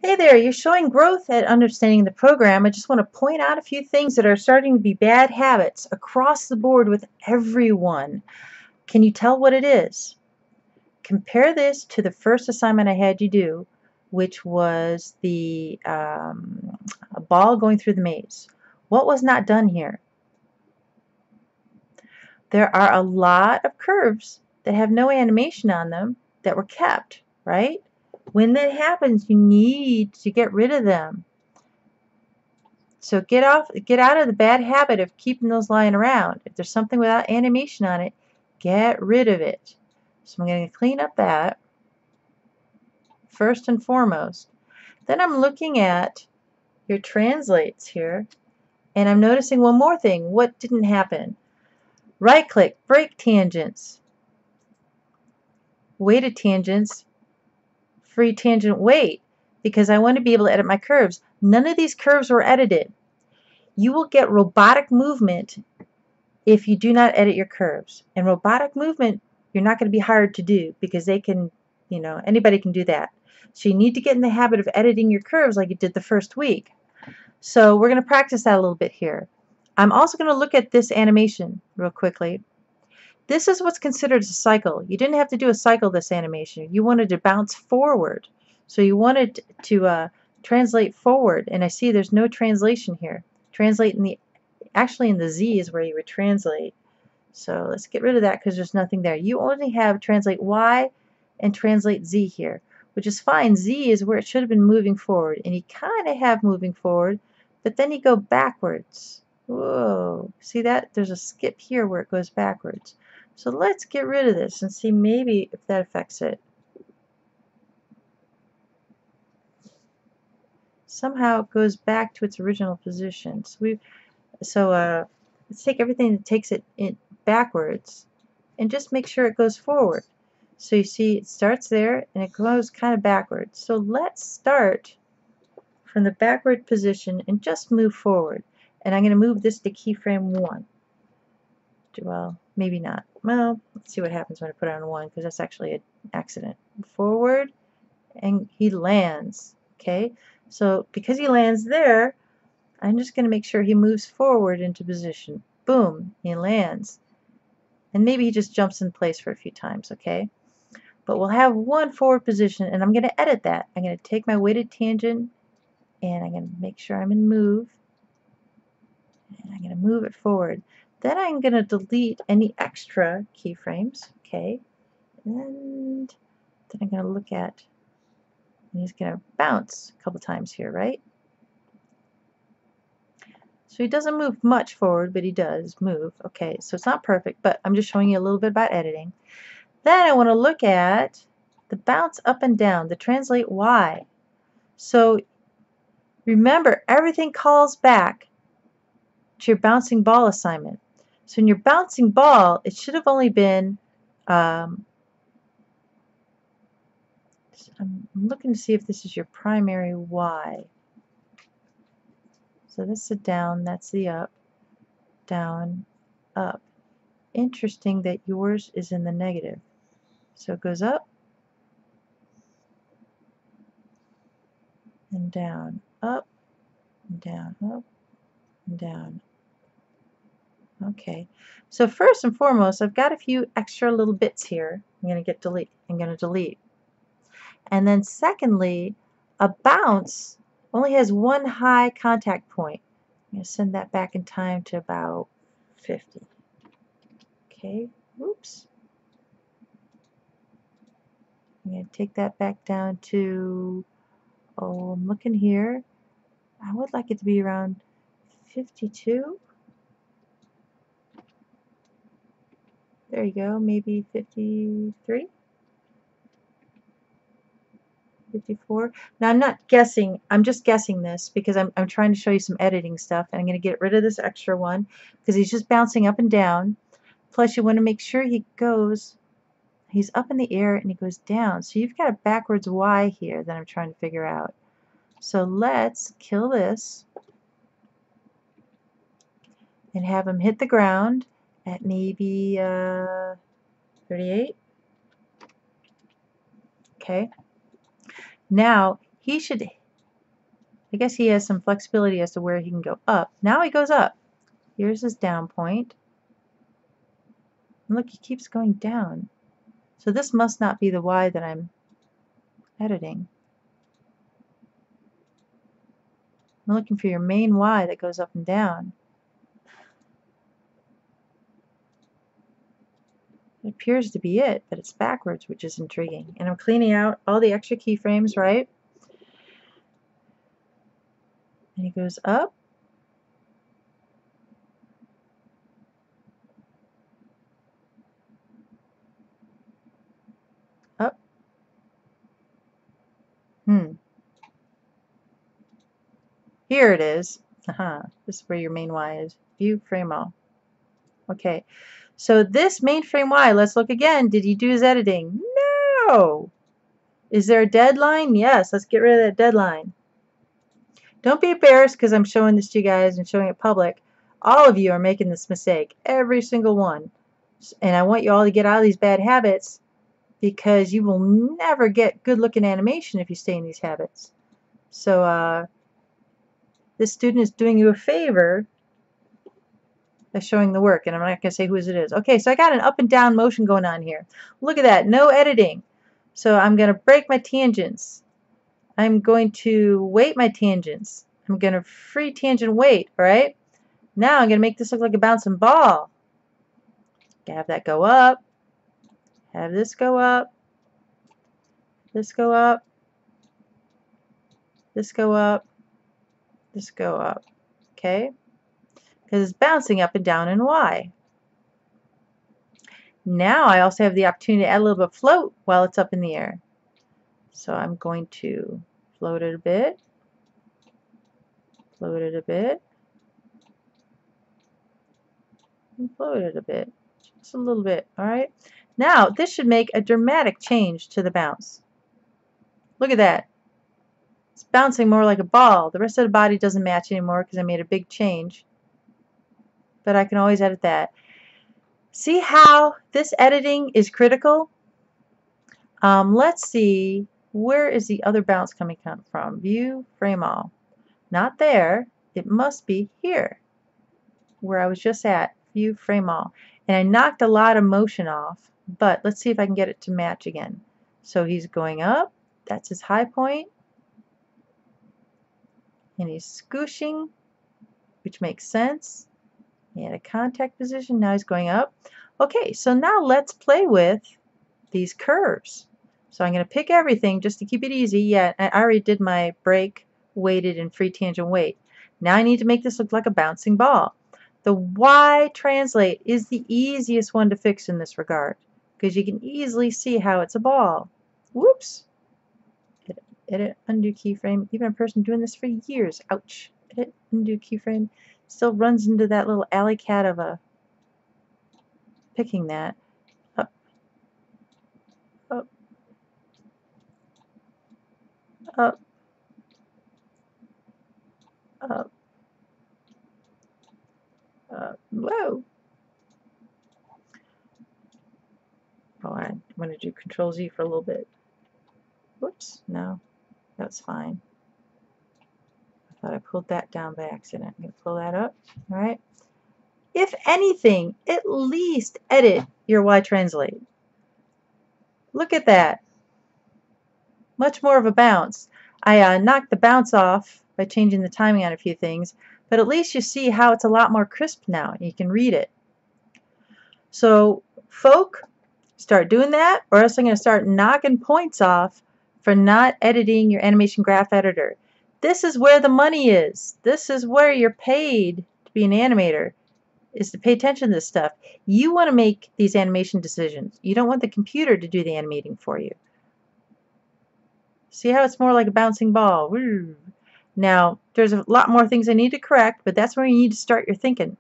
Hey there, you're showing growth at understanding the program. I just want to point out a few things that are starting to be bad habits across the board with everyone. Can you tell what it is? Compare this to the first assignment I had you do, which was the a ball going through the maze. What was not done here? There are a lot of curves that have no animation on them that were kept, right? When that happens, you need to get rid of them. So get out of the bad habit of keeping those lying around. If there's something without animation on it, get rid of it. So I'm going to clean up that first and foremost. Then I'm looking at your translates here, and I'm noticing one more thing. What didn't happen? Right click, break tangents, weighted tangents, free tangent weight, because I want to be able to edit my curves. None of these curves were edited. You will get robotic movement if you do not edit your curves. And robotic movement, you're not going to be hard to do because they can, anybody can do that. So you need to get in the habit of editing your curves like you did the first week. So we're going to practice that a little bit here. I'm also going to look at this animation real quickly. This is what's considered a cycle. You didn't have to do a cycle this animation. You wanted to bounce forward. So you wanted to translate forward, and I see there's no translation here. Translate actually in the Z is where you would translate. So let's get rid of that because there's nothing there. You only have translate Y and translate Z here, which is fine. Z is where it should have been moving forward, and you kind of have moving forward, but then you go backwards. Whoa, see that? There's a skip here where it goes backwards. So let's get rid of this and see maybe if that affects it. Somehow it goes back to its original position. So let's take everything that takes it backwards and just make sure it goes forward. So you see it starts there and it goes kind of backwards. So let's start from the backward position and just move forward. And I'm going to move this to keyframe 1. Well, maybe not. Well, let's see what happens when I put it on 1 because that's actually an accident. Forward, and he lands. Okay, so because he lands there, I'm just going to make sure he moves forward into position. Boom, he lands. And maybe he just jumps in place for a few times, okay? But we'll have one forward position, and I'm going to edit that. I'm going to take my weighted tangent, and I'm going to make sure I'm in move. And I'm going to move it forward. Then I'm going to delete any extra keyframes, okay? And then I'm going to look at, and he's going to bounce a couple times here, right? So he doesn't move much forward, but he does move. Okay, so it's not perfect, but I'm just showing you a little bit about editing. Then I want to look at the bounce up and down, the translate Y. So remember, everything calls back to your bouncing ball assignment. So in your bouncing ball, it should have only been, I'm looking to see if this is your primary Y. So that's the down, that's the up, down, up. Interesting that yours is in the negative. So it goes up and down, up and down, up and down. Okay, so first and foremost, I've got a few extra little bits here. I'm going to delete. And then secondly, a bounce only has one high contact point. I'm going to send that back in time to about 50. Okay, oops. I'm going to take that back down to, I'm looking here. I would like it to be around 52. There you go, maybe 53, 54. Now I'm not guessing, I'm just guessing this because I'm trying to show you some editing stuff, and I'm going to get rid of this extra one because he's just bouncing up and down. Plus you want to make sure he's up in the air and he goes down. So you've got a backwards Y here that I'm trying to figure out. So let's kill this and have him hit the ground at maybe 38. Okay. Now he should I guess he has some flexibility as to where he can go up. Now he goes up. Here's his down point. And look, he keeps going down. So this must not be the Y that I'm editing. I'm looking for your main Y that goes up and down. It appears to be it, but it's backwards, which is intriguing. And I'm cleaning out all the extra keyframes, right? And he goes up. Up. Here it is. This is where your main Y is. View frame all. Okay. So this main frame Y, let's look again. Did he do his editing? No. Is there a deadline? Yes. Let's get rid of that deadline. Don't be embarrassed because I'm showing this to you guys and showing it public. All of you are making this mistake. Every single one. And I want you all to get out of these bad habits because you will never get good looking animation if you stay in these habits. So this student is doing you a favor by showing the work, and I'm not going to say whose it is. Okay, so I got an up and down motion going on here. Look at that, no editing. So I'm going to break my tangents. I'm going to weight my tangents. I'm going to free tangent weight, all right? Now I'm going to make this look like a bouncing ball. Have that go up. Have this go up. This go up. This go up. This go up. Okay? Because it's bouncing up and down in Y. Now I also have the opportunity to add a little bit of float while it's up in the air. So I'm going to float it a bit, float it a bit, and float it a bit. Just a little bit, alright? Now this should make a dramatic change to the bounce. Look at that. It's bouncing more like a ball. The rest of the body doesn't match anymore because I made a big change. But I can always edit that. See how this editing is critical? Let's see, where is the other bounce coming from? View, frame all. Not there. It must be here, where I was just at. View, frame all. And I knocked a lot of motion off, but let's see if I can get it to match again. So he's going up. That's his high point. And he's scooshing, which makes sense. He had a contact position. Now he's going up. Okay, so now let's play with these curves. So I'm going to pick everything just to keep it easy. Yeah, I already did my break, weighted, and free tangent weight. Now I need to make this look like a bouncing ball. The Y translate is the easiest one to fix in this regard because you can easily see how it's a ball. Whoops. Edit, undo keyframe. Even a person doing this for years. Ouch. Edit, undo keyframe. Still runs into that little alley cat of a picking that. Up. Up. Up. Up. Whoa. Oh, I'm going to do Control Z for a little bit. Whoops. No. That's fine. I thought I pulled that down by accident. I'm going to pull that up. All right. If anything, at least edit your Y translate. Look at that. Much more of a bounce. I knocked the bounce off by changing the timing on a few things, but at least you see how it's a lot more crisp now. You can read it. So, folk, start doing that, or else I'm going to start knocking points off for not editing your animation graph editor. This is where the money is. This is where you're paid to be an animator, is to pay attention to this stuff. You want to make these animation decisions. You don't want the computer to do the animating for you. See how it's more like a bouncing ball? Woo. Now, there's a lot more things I need to correct, but that's where you need to start your thinking.